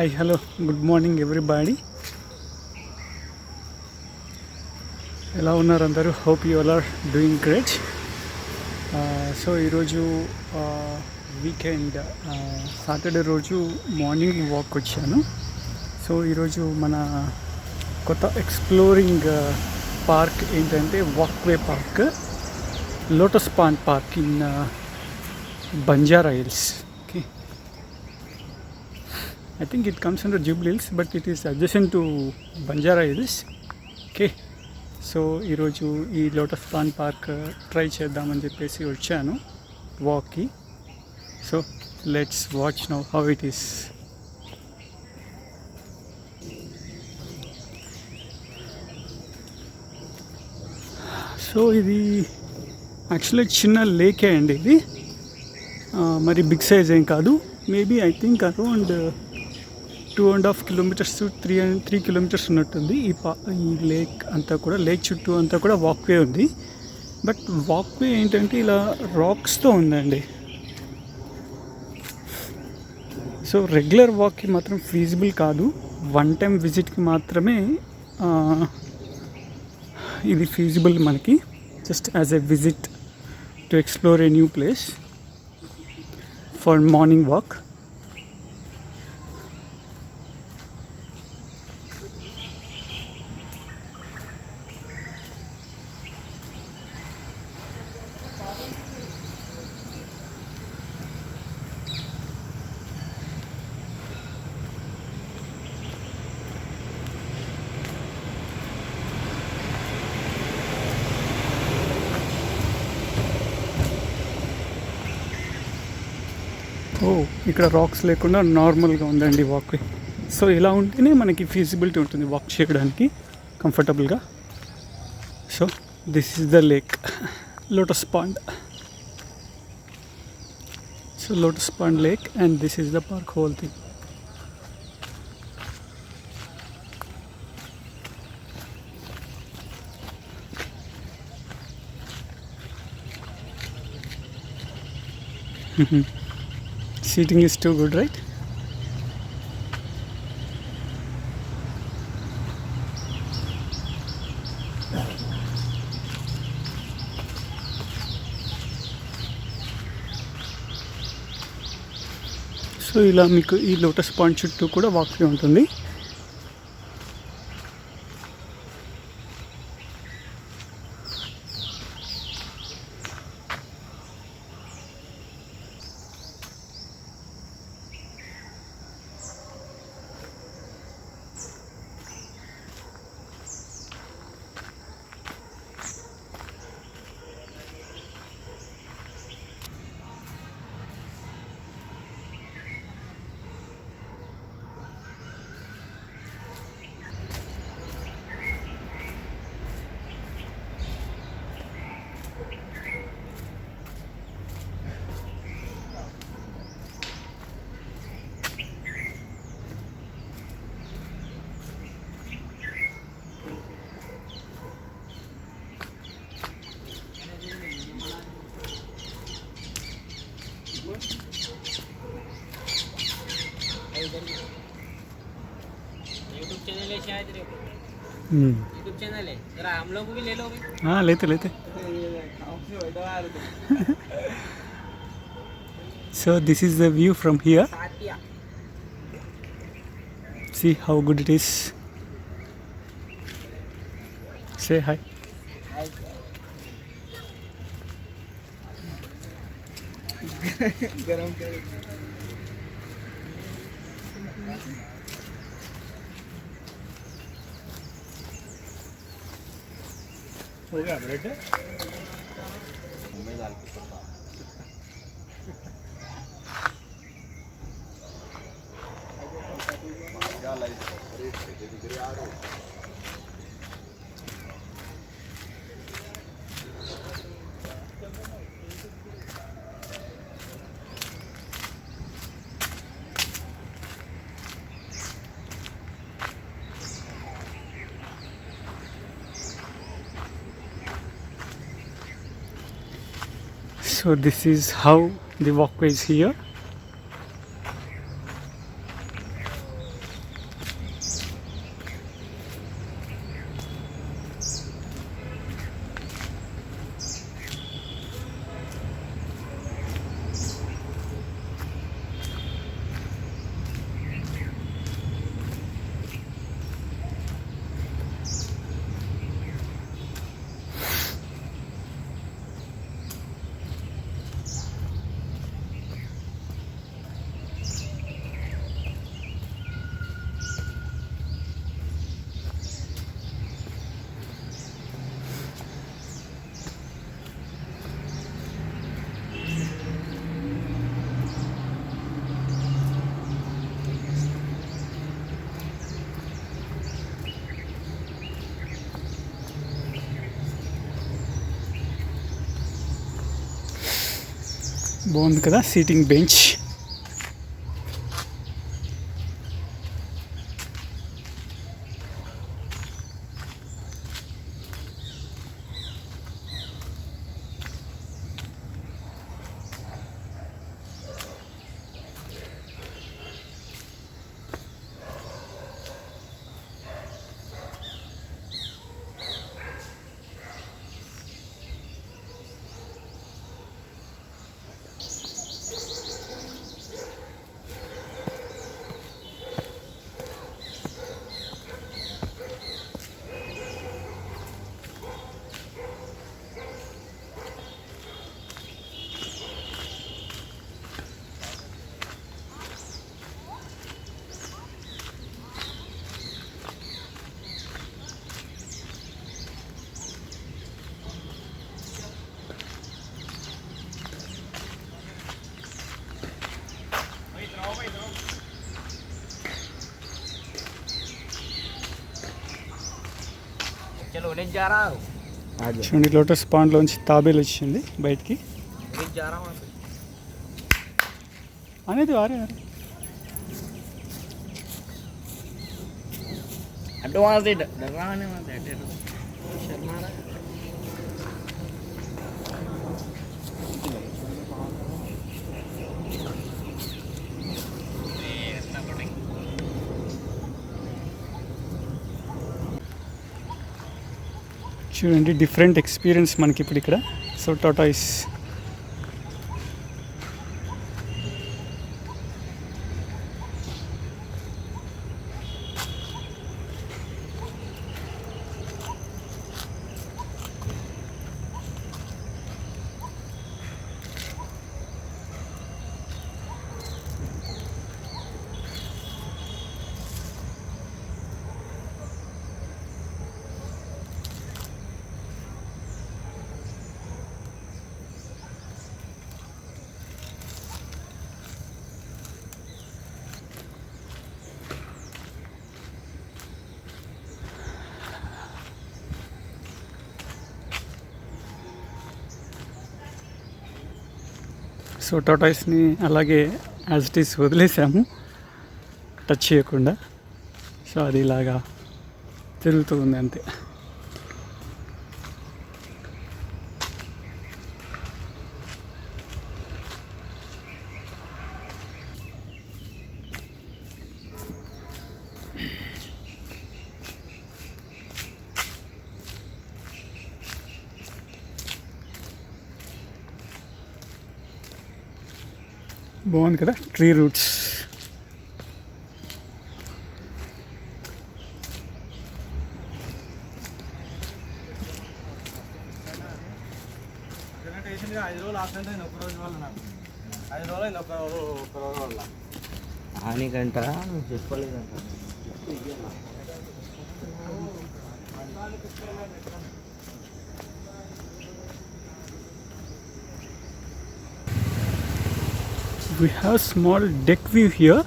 Hi hello good morning everybody. ఎలా ఉన్నారు అందరూ? Hope you all are doing great. So ఈరోజు వీకెండ్ సాటర్డే రోజు మార్నింగ్ వాక్ వచ్చాను. సో ఈరోజు మన కొత్త ఎక్స్ప్లోరింగ్ పార్క్ ఏంటంటే walkway park, lotus pond park in Banjara Hills. Okay, I think it comes under Jubilee Hills, but it is adjacent to Banjara Hills. Okay, so ఈరోజు ఈ lotus pond park try చేద్దామని చెప్పేసి వచ్చాను వాక్కి. So let's watch now how it is. So ఇది actually చిన్న లేకే అండి ఇది, మరి బిగ్ సైజ్ ఏం కాదు. Maybe I think around 2.5 kilometers to 3 kilometers ఉన్నట్టుంది. ఈ లేక్ అంతా కూడా, లేక్ చుట్టూ అంతా కూడా వాక్వే ఉంది. బట్ వాక్వే ఏంటంటే ఇలా రాక్స్తో ఉందండి. సో రెగ్యులర్ వాక్కి మాత్రం ఫీజిబుల్ కాదు, వన్ టైం విజిట్కి మాత్రమే ఇది ఫీజిబుల్ మనకి, just as a visit to explore a new place for morning walk. ఇక్కడ రాక్స్ లేకుండా నార్మల్గా ఉందండి వాక్వే. సో ఇలా ఉంటేనే మనకి ఫీజిబిలిటీ ఉంటుంది వాక్ చేయడానికి కంఫర్టబుల్గా. So this is the lake, lotus pond. So lotus pond lake and this is the park whole thing. Seating is too good, right? So ఇలా మీకు ఈ లోటస్ పాండ్ చుట్టూ కూడా వాక్వే ఉంటుంది. यूट्यूब चैनल है शायद रे, यूट्यूब चैनल है जरा हम लोग को भी ले लो भाई. हाँ लेते. So this is the view from here. See how good it is. Say hi. गरम कर हो गया ब्रेड में डाल के पता. क्या लाइट ब्रेड से दिख रही आ रही. So this is how the walkway is here. బాగుంది కదా సీటింగ్ బెంచ్. चलो उन्हें जा रहा हूँ చూడండి లోటస్ పాండ్లోంచి తాబేలు వచ్చింది బయటికి जा रहा हूँ అనేది వారే వారే अड्डो वहाँ से डर रहा है वहाँ से शर्मा रहा है చూడండి డిఫరెంట్ ఎక్స్పీరియన్స్ మనకి ఇప్పుడు ఇక్కడ. సో టాటాయిస్ సో టాటాయిస్ని అలాగే యాజ్ ఇట్ ఈస్ వదిలేసాము టచ్ చేయకుండా. సో అది ఇలాగా తిరుగుతూ ఉంది అంతే. బాగుంది కదా ట్రీ రూట్స్. హానికంట చెప్పలేదంట. We have small deck view here.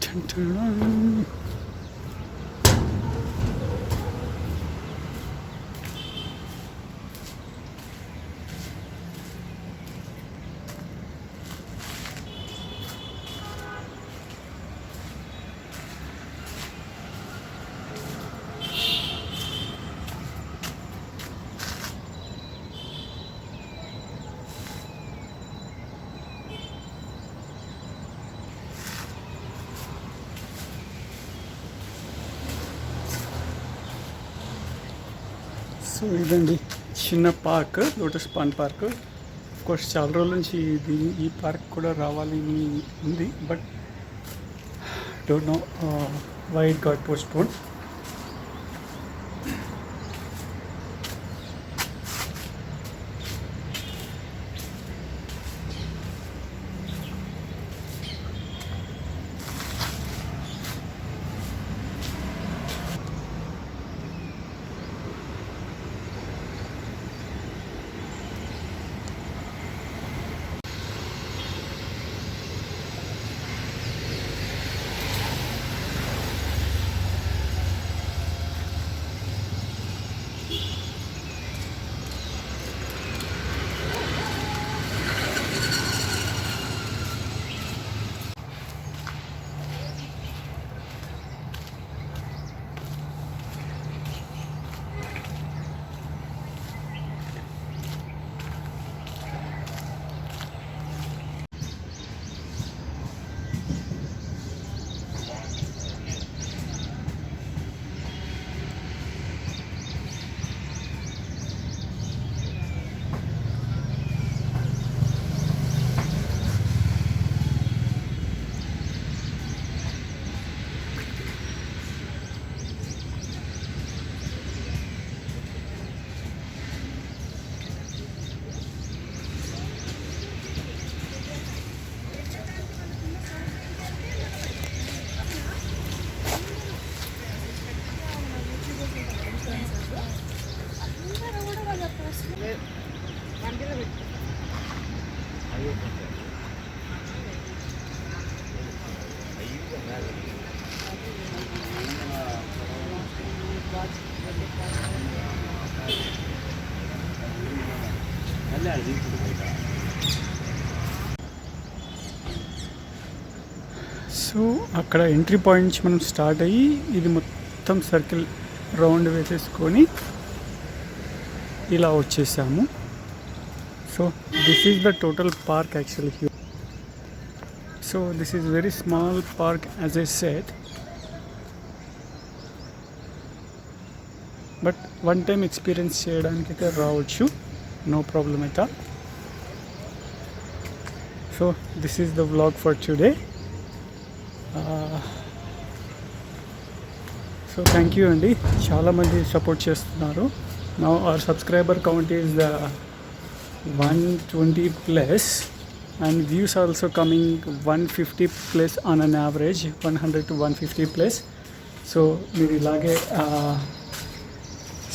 Dun, dun, dun. So ఇదండి చిన్న park, lotus pond park. Course చాలా రోజుల నుంచి ఈ పార్క్ కూడా రావాలని ఉంది, but don't know why it got postpone. So అక్కడ ఎంట్రీ పాయింట్ నుంచి మనం స్టార్ట్ అయ్యి ఇది మొత్తం సర్కిల్ రౌండ్ వేసేసుకొని ఇలా వచ్చేసాము. So this is the total park actually హ్యూ. So this is very small park as I said, but one time experience చేయడానికి అయితే రావచ్చు, నో ప్రాబ్లమ్ అయితే. So this is the vlog for today. So thank you అండి, చాలామంది support చేస్తున్నారు. Now our subscriber count is 120+ and views also coming 150+ on an average, 100 to 150+. సో మీరు ఇలాగే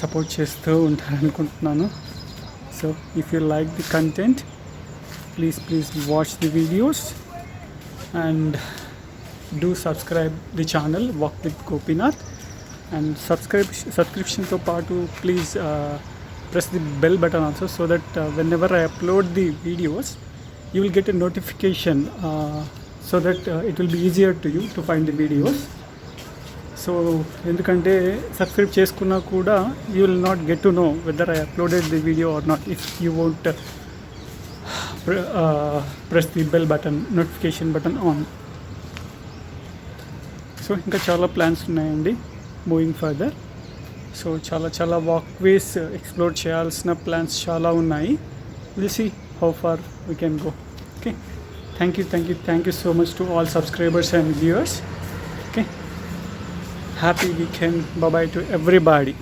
సపోర్ట్ చేస్తూ ఉంటారనుకుంటున్నాను. So if you like the content, please watch the videos and do subscribe the channel Walk with Gopinath, and subscription to part 2, please press the bell button also, so that whenever I upload the videos you will get a notification, so that it will be easier to you to find the videos. So ఎందుకంటే subscribe చేసుకున్నా కూడా you will not get to know whether I uploaded the video or not if you won't press the bell button, notification button on. So ఇంకా చాలా plans ఉన్నాయండి moving further. So చాలా walkways explore చేయాల్సిన plans చాలా ఉన్నాయి. Will see how far we can go. Okay, thank you so much to all subscribers and viewers. Okay, happy weekend, bye bye to everybody.